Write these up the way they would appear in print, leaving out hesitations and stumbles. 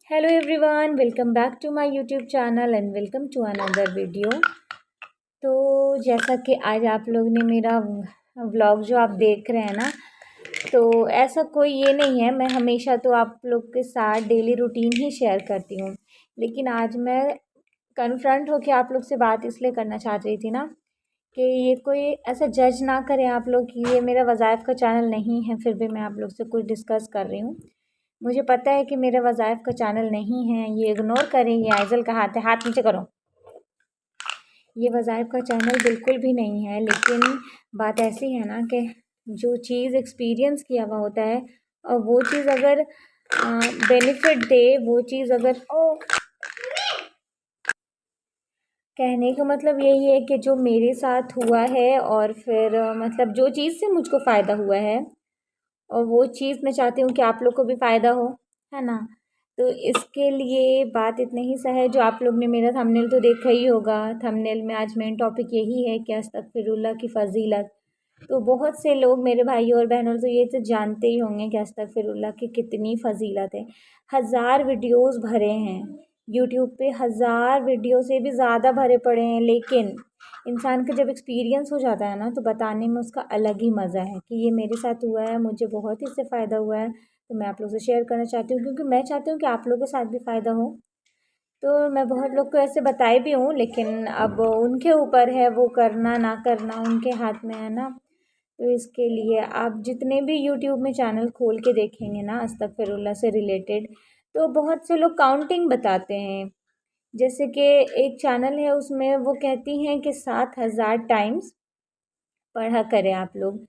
Hello everyone, welcome back to my YouTube channel and welcome to another video. तो जैसा कि आज आप लोग ने मेरा व्लॉग जो आप देख रहे हैं ना, तो ऐसा कोई ये नहीं है। मैं हमेशा तो आप लोग के साथ डेली रूटीन ही शेयर करती हूँ, लेकिन आज मैं कन्फ्रंट होकर आप लोग से बात इसलिए करना चाह रही थी ना कि ये कोई ऐसा जज ना करें आप लोग कि ये मेरा वज़ाइफ का चैनल नहीं है, फिर भी मैं आप लोग से कुछ डिस्कस कर रही हूँ। मुझे पता है कि मेरा वज़ाइफ का चैनल नहीं है, ये इग्नोर करें। ये आइज़ल का हाथ है, हाथ नीचे करो। ये वज़ाइफ का चैनल बिल्कुल भी नहीं है, लेकिन बात ऐसी है ना कि जो चीज़ एक्सपीरियंस किया हुआ होता है और वो चीज़ अगर बेनिफिट दे, वो चीज़ अगर कहने का मतलब यही है कि जो मेरे साथ हुआ है और फिर मतलब जो चीज़ से मुझको फ़ायदा हुआ है और वो चीज़ मैं चाहती हूँ कि आप लोग को भी फ़ायदा हो, है ना। तो इसके लिए बात इतनी ही सा है। जो आप लोग ने मेरा थंबनेल तो देखा ही होगा। थंबनेल में आज मेन टॉपिक यही है कि अस्तगफिरुल्लाह की फ़जीलत। तो बहुत से लोग मेरे भाई और बहनों तो ये तो जानते ही होंगे कि अस्तगफिरुल्लाह की कितनी फ़जीलत है। हज़ार वीडियोस भरे हैं यूट्यूब पे, हज़ार वीडियो से भी ज़्यादा भरे पड़े हैं, लेकिन इंसान का जब एक्सपीरियंस हो जाता है ना, तो बताने में उसका अलग ही मज़ा है कि ये मेरे साथ हुआ है, मुझे बहुत ही इससे फ़ायदा हुआ है। तो मैं आप लोग से शेयर करना चाहती हूँ, क्योंकि मैं चाहती हूँ कि आप लोगों के साथ भी फ़ायदा हो। तो मैं बहुत लोग को ऐसे बताए भी हूँ, लेकिन अब उनके ऊपर है, वो करना ना करना उनके हाथ में है ना। तो इसके लिए आप जितने भी यूट्यूब में चैनल खोल के देखेंगे ना अस्तगफिरुल्लाह से रिलेटेड, तो बहुत से लोग काउंटिंग बताते हैं। जैसे कि एक चैनल है, उसमें वो कहती हैं कि 7,000 टाइम्स पढ़ा करें आप लोग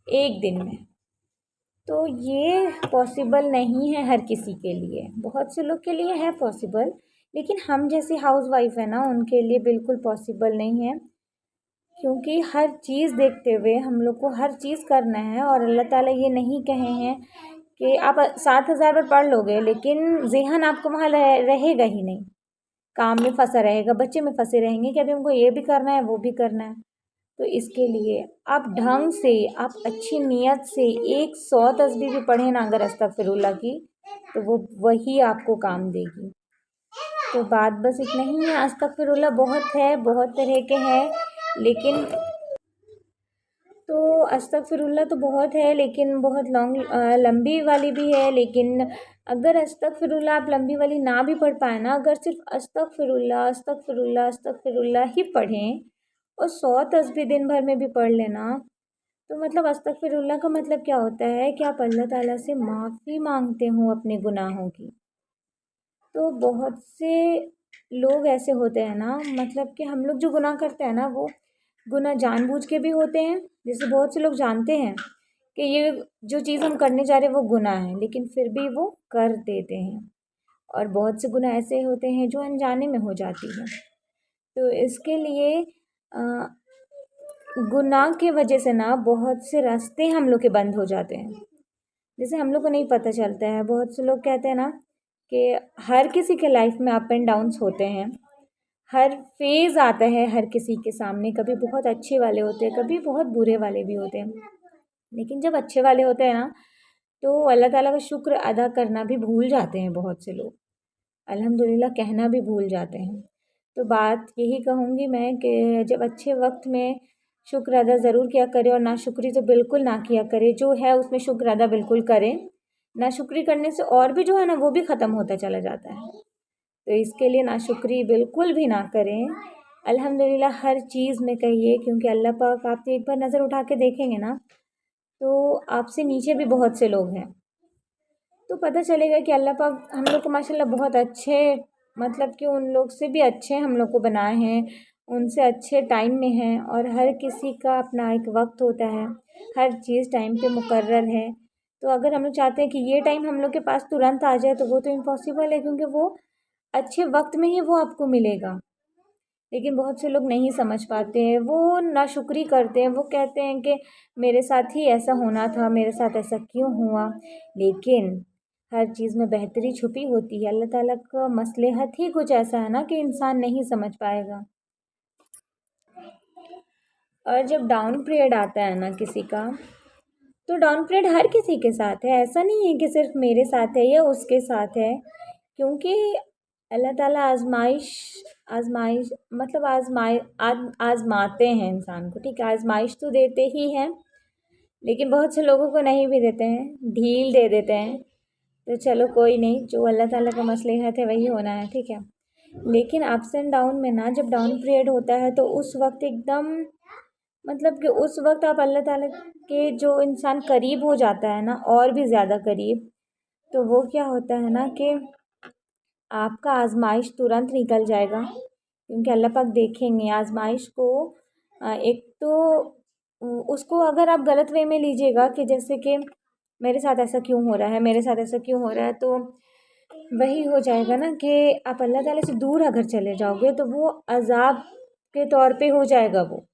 एक दिन में। तो ये पॉसिबल नहीं है हर किसी के लिए। बहुत से लोग के लिए है पॉसिबल, लेकिन हम जैसी हाउसवाइफ है ना, उनके लिए बिल्कुल पॉसिबल नहीं है। क्योंकि हर चीज़ देखते हुए हम लोग को हर चीज़ करना है, और अल्लाह ताला ये नहीं कहे हैं कि आप 7,000 बार पढ़ लोगे लेकिन ज़हन आपको वहाँ रहेगा ही नहीं, काम में फंसा रहेगा, बच्चे में फंसे रहेंगे कि अभी हमको ये भी करना है, वो भी करना है। तो इसके लिए आप ढंग से, आप अच्छी नीयत से 100 तस्बीह भी पढ़ें ना अगर अस्तगफिरुल्लाह की, तो वो वही आपको काम देगी। तो बात बस इतना ही है। अस्तगफिरुल्लाह बहुत है, बहुत तरह के हैं, लेकिन तो अस्तगफिरुल्लाह तो बहुत है, लेकिन बहुत लंबी वाली भी है। लेकिन अगर अस्तगफिरुल्लाह आप लंबी वाली ना भी पढ़ पाए ना, अगर सिर्फ अस्तगफिरुल्लाह अस्तगफिरुल्लाह अस्तगफिरुल्लाह ही पढ़ें और 100 तस्बीह दिन भर में भी पढ़ लेना, तो मतलब अस्तगफिरुल्लाह का मतलब क्या होता है कि आप अल्लाह ताला से माफ़ी मांगते हो अपने गुनाहों की। तो बहुत से लोग ऐसे होते हैं ना, मतलब कि हम लोग जो गुनाह करते हैं ना, वो गुनाह जानबूझ के भी होते हैं। जैसे बहुत से लोग जानते हैं कि ये जो चीज़ हम करने जा रहे हैं वो गुनाह है, लेकिन फिर भी वो कर देते हैं। और बहुत से गुनाह ऐसे होते हैं जो अनजाने में हो जाती है। तो इसके लिए गुनाह की वजह से ना बहुत से रास्ते हम लोग के बंद हो जाते हैं। जैसे हम लोग को नहीं पता चलता है। बहुत से लोग कहते हैं ना कि हर किसी के लाइफ में अप एंड डाउन्स होते हैं, हर फेज़ आता है हर किसी के सामने। कभी बहुत अच्छे वाले होते हैं, कभी बहुत बुरे वाले भी होते हैं। लेकिन जब अच्छे वाले होते हैं ना, तो अल्लाह ताला का शुक्र अदा करना भी भूल जाते हैं बहुत से लोग। अल्हम्दुलिल्लाह कहना भी भूल जाते हैं। तो बात यही कहूँगी मैं कि जब अच्छे वक्त में शुक्र अदा ज़रूर किया करें, और नाशुक्री तो बिल्कुल ना किया करें। जो है उसमें शुक्र अदा बिल्कुल करें। नाशुक्री करने से और भी जो है ना, वो भी ख़त्म होता चला जाता है। तो इसके लिए नाशुक्री बिल्कुल भी ना करें। अल्हम्दुलिल्लाह हर चीज़ में कहिए, क्योंकि अल्लाह पाक, आप एक बार नज़र उठा के देखेंगे ना, तो आपसे नीचे भी बहुत से लोग हैं। तो पता चलेगा कि अल्लाह पाक हम लोग को माशाल्लाह बहुत अच्छे, मतलब कि उन लोग से भी अच्छे हम लोग को बनाए हैं, उनसे अच्छे टाइम में हैं। और हर किसी का अपना एक वक्त होता है, हर चीज़ टाइम पे मुकर्रर है। तो अगर हम लोग चाहते हैं कि ये टाइम हम लोग के पास तुरंत आ जाए, तो वो तो इम्पॉसिबल है, क्योंकि वो अच्छे वक्त में ही वो आपको मिलेगा। लेकिन बहुत से लोग नहीं समझ पाते हैं, वो नाशुक्री करते हैं। वो कहते हैं कि मेरे साथ ही ऐसा होना था, मेरे साथ ऐसा क्यों हुआ। लेकिन हर चीज़ में बेहतरी छुपी होती है। अल्लाह ताला का मसलहत ही कुछ ऐसा है ना कि इंसान नहीं समझ पाएगा। और जब डाउन पीरियड आता है ना किसी का, तो डाउन पीरियड हर किसी के साथ है। ऐसा नहीं है कि सिर्फ मेरे साथ है या उसके साथ है, क्योंकि अल्लाह ताला आजमाइश मतलब आजमाते हैं इंसान को, ठीक है। आजमाइश तो देते ही हैं, लेकिन बहुत से लोगों को नहीं भी देते हैं, ढील दे देते हैं। तो चलो कोई नहीं, जो अल्लाह ताला का मसलहत है वही होना है, ठीक है। लेकिन अप्स एंड डाउन में ना, जब डाउन पीरियड होता है तो उस वक्त एकदम मतलब कि उस वक्त आप अल्लाह ताला के जो इंसान करीब हो जाता है ना, और भी ज़्यादा करीब, तो वो क्या होता है ना कि आपका आजमाइश तुरंत निकल जाएगा। क्योंकि अल्लाह पाक देखेंगे आजमाइश को। एक तो उसको अगर आप गलत वे में लीजिएगा कि जैसे कि मेरे साथ ऐसा क्यों हो रहा है, मेरे साथ ऐसा क्यों हो रहा है, तो वही हो जाएगा ना कि आप अल्लाह ताला से दूर अगर चले जाओगे तो वो अज़ाब के तौर पे हो जाएगा वो।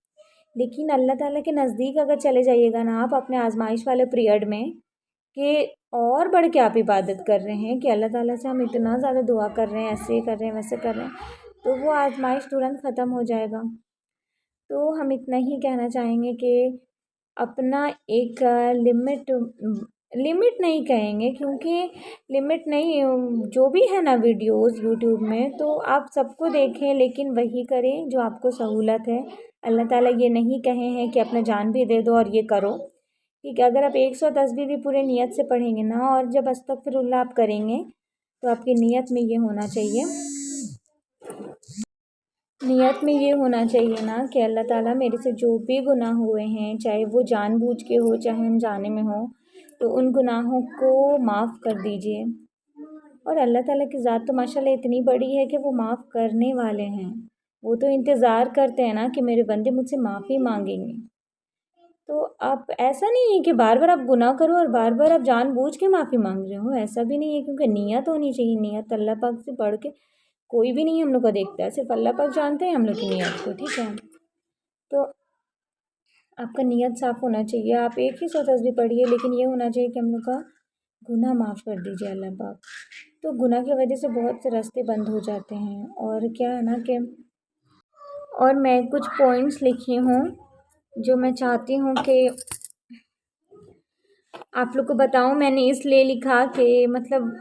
लेकिन अल्लाह ताला के नज़दीक अगर चले जाइएगा ना आप अपने आजमाइश वाले पीरियड में, कि और बढ़ के आप इबादत कर रहे हैं कि अल्लाह ताला से हम इतना ज़्यादा दुआ कर रहे हैं, ऐसे कर रहे हैं, वैसे कर रहे हैं, तो वो आजमाइश तुरंत ख़त्म हो जाएगा। तो हम इतना ही कहना चाहेंगे कि अपना एक लिमिट नहीं कहेंगे, क्योंकि लिमिट नहीं, जो भी है ना वीडियोस यूट्यूब में, तो आप सबको देखें, लेकिन वही करें जो आपको सहूलत है। अल्लाह ताला ये नहीं कहे हैं कि अपना जान भी दे दो और ये करो, ठीक है। अगर आप 100 तस्बीह भी पूरे नियत से पढ़ेंगे ना, और जब अस्तगफिरुल्लाह आप करेंगे, तो आपकी नियत में ये होना चाहिए, नियत में ये होना चाहिए ना कि अल्लाह ताला मेरे से जो भी गुनाह हुए हैं, चाहे वो जानबूझ के हो चाहे अनजाने में हो, तो उन गुनाहों को माफ़ कर दीजिए। और अल्लाह ताला की ज़ात तो माशाल्लाह इतनी बड़ी है कि वो माफ़ करने वाले हैं। वो तो इंतज़ार करते हैं ना कि मेरे बंदे मुझसे माफ़ी मांगेंगे। तो आप ऐसा नहीं है कि बार बार आप गुनाह करो और बार बार आप जानबूझ के माफ़ी मांग रहे हो, ऐसा भी नहीं है। क्योंकि नियत होनी चाहिए, नियत अल्लाह पाक से बढ़ के कोई भी नहीं हम लोग को देखता है, सिर्फ अल्लाह पाक जानते हैं हम लोग की नियत को, ठीक है। तो आपका नियत साफ़ होना चाहिए। आप एक ही 100 तस्बीह पढ़िए, लेकिन ये होना चाहिए कि हम लोग का गुनाह माफ़ कर दीजिए अल्लाह पाक। तो गुनाह की वजह से बहुत से रास्ते बंद हो जाते हैं। और क्या है ना कि और मैं कुछ पॉइंट्स लिखी हूँ जो मैं चाहती हूँ कि आप लोग को बताऊँ। मैंने इसलिए लिखा कि मतलब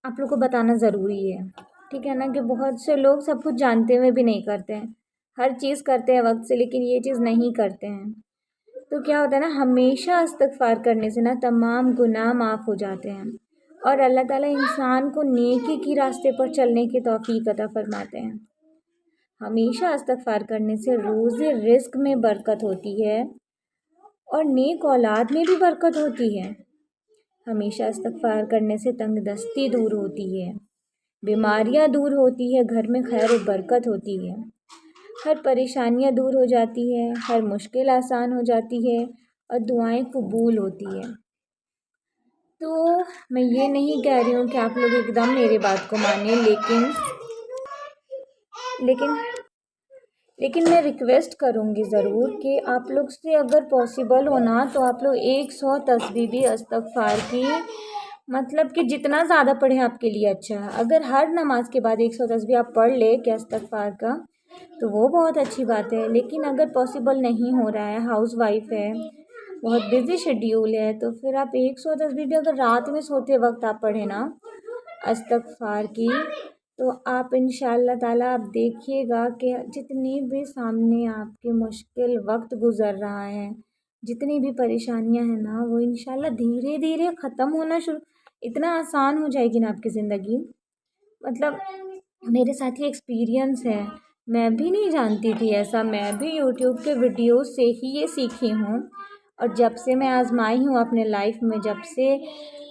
आप लोग को बताना ज़रूरी है, ठीक है ना। कि बहुत से लोग सब कुछ जानते हुए भी नहीं करते हैं, हर चीज़ करते हैं वक्त से, लेकिन ये चीज़ नहीं करते हैं। तो क्या होता है ना, हमेशा इस्तग़फ़ार करने से ना तमाम गुनाह माफ़ हो जाते हैं, और अल्लाह ताला इंसान को नेकी की रास्ते पर चलने की तौफ़ीक अता फरमाते हैं। हमेशा इस्तग़फ़ार करने से रोज़े रिज़्क़ में बरकत होती है, और नेक औलाद में भी बरकत होती है। हमेशा इस्तग़फ़ार करने से तंगदस्ती दूर होती है, बीमारियां दूर होती है, घर में खैर और बरकत होती है, हर परेशानियां दूर हो जाती है, हर मुश्किल आसान हो जाती है, और दुआएं कबूल होती है। तो मैं ये नहीं कह रही हूँ कि आप लोग एकदम मेरी बात को मानें, लेकिन लेकिन मैं रिक्वेस्ट करूँगी ज़रूर कि आप लोग से अगर पॉसिबल हो ना, तो आप लोग 100 तस्बीह भी इस्तग़फ़ार की, मतलब कि जितना ज़्यादा पढ़ें आपके लिए अच्छा है। अगर हर नमाज के बाद 100 तस्बीह आप पढ़ ले क्या इस्तग़फ़ार का, तो वो बहुत अच्छी बात है। लेकिन अगर पॉसिबल नहीं हो रहा है, हाउस वाइफ है, बहुत बिज़ी शेड्यूल है, तो फिर आप 100 तस्बीह भी अगर रात में सोते वक्त आप पढ़ें ना इस्तग़फ़ार की, तो आप इंशाअल्लाह ताला आप देखिएगा कि जितनी भी सामने आपके मुश्किल वक्त गुज़र रहा है, जितनी भी परेशानियां हैं ना, वो इंशाअल्लाह धीरे धीरे ख़त्म होना शुरू, इतना आसान हो जाएगी ना आपकी ज़िंदगी। मतलब मेरे साथ ही एक्सपीरियंस है, मैं भी नहीं जानती थी ऐसा, मैं भी यूट्यूब के वीडियो से ही ये सीखी हूँ। और जब से मैं आजमाई हूँ अपने लाइफ में, जब से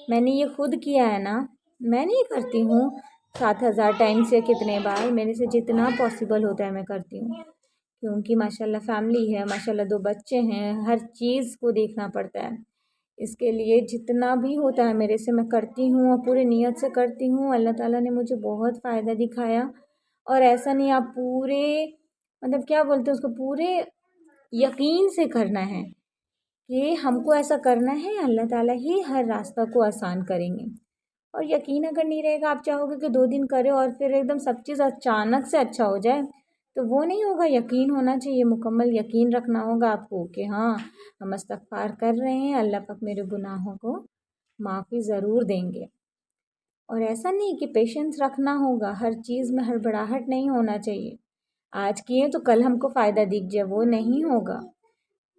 मैंने ये खुद किया है ना, मैं नहीं करती हूँ 7,000 टाइम से कितने बार, मेरे से जितना पॉसिबल होता है मैं करती हूँ। क्योंकि माशाल्लाह फैमिली है, माशाल्लाह 2 बच्चे हैं, हर चीज़ को देखना पड़ता है। इसके लिए जितना भी होता है मेरे से मैं करती हूँ, और पूरी नीयत से करती हूँ। अल्लाह ताला ने मुझे बहुत फ़ायदा दिखाया। और ऐसा नहीं, आप पूरे मतलब क्या बोलते हैं उसको, पूरे यकीन से करना है कि हमको ऐसा करना है, अल्लाह ताला ही हर रास्ता को आसान करेंगे। और यकीन अगर नहीं रहेगा, आप चाहोगे कि 2 दिन करें और फिर एकदम सब चीज़ अचानक से अच्छा हो जाए, तो वो नहीं होगा। यकीन होना चाहिए, मुकम्मल यकीन रखना होगा आपको कि हाँ, हम इस्तग़फ़ार कर रहे हैं, अल्लाह पाक मेरे गुनाहों को माफ़ी ज़रूर देंगे। اور ایسا نہیں کہ پیشنس رکھنا ہوگا، ہر چیز میں ہڑبڑاہٹ نہیں ہونا چاہیے، آج کیے تو کل ہم کو فائدہ دکھ جائے وہ نہیں ہوگا۔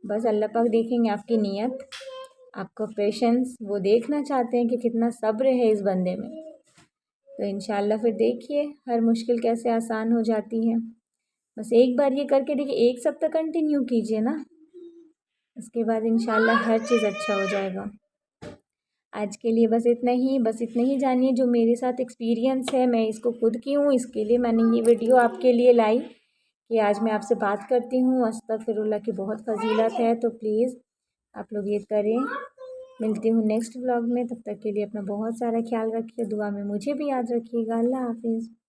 بس اللہ پاک دیکھیں گے آپ کی نیت، آپ کو پیشنس، وہ دیکھنا چاہتے ہیں کہ کتنا صبر ہے اس بندے میں۔ تو انشاءاللہ پھر دیکھیے ہر مشکل کیسے آسان ہو جاتی ہے۔ بس ایک بار یہ کر کے دیکھیے، ایک سপ্تہ کنٹینیو کیجیے نا، اس کے بعد انشاءاللہ ہر چیز اچھا ہو جائے گا۔ آج کے لیے بس اتنا ہی جانیے جو میرے ساتھ ایکسپیرینس ہے، میں اس کو خود کی ہوں، اس کے لیے میں نے یہ ویڈیو آپ کے لیے لائی کہ آج میں آپ سے بات کرتی ہوں۔ استغفراللہ کی بہت فضیلت ہے، تو پلیز آپ لوگ یہ کریں۔ ملتی ہوں نیکسٹ ولاگ میں، تب تک کے لیے اپنا بہت سارا خیال رکھیے، دعا میں مجھے بھی یاد رکھیے گا۔ اللہ حافظ۔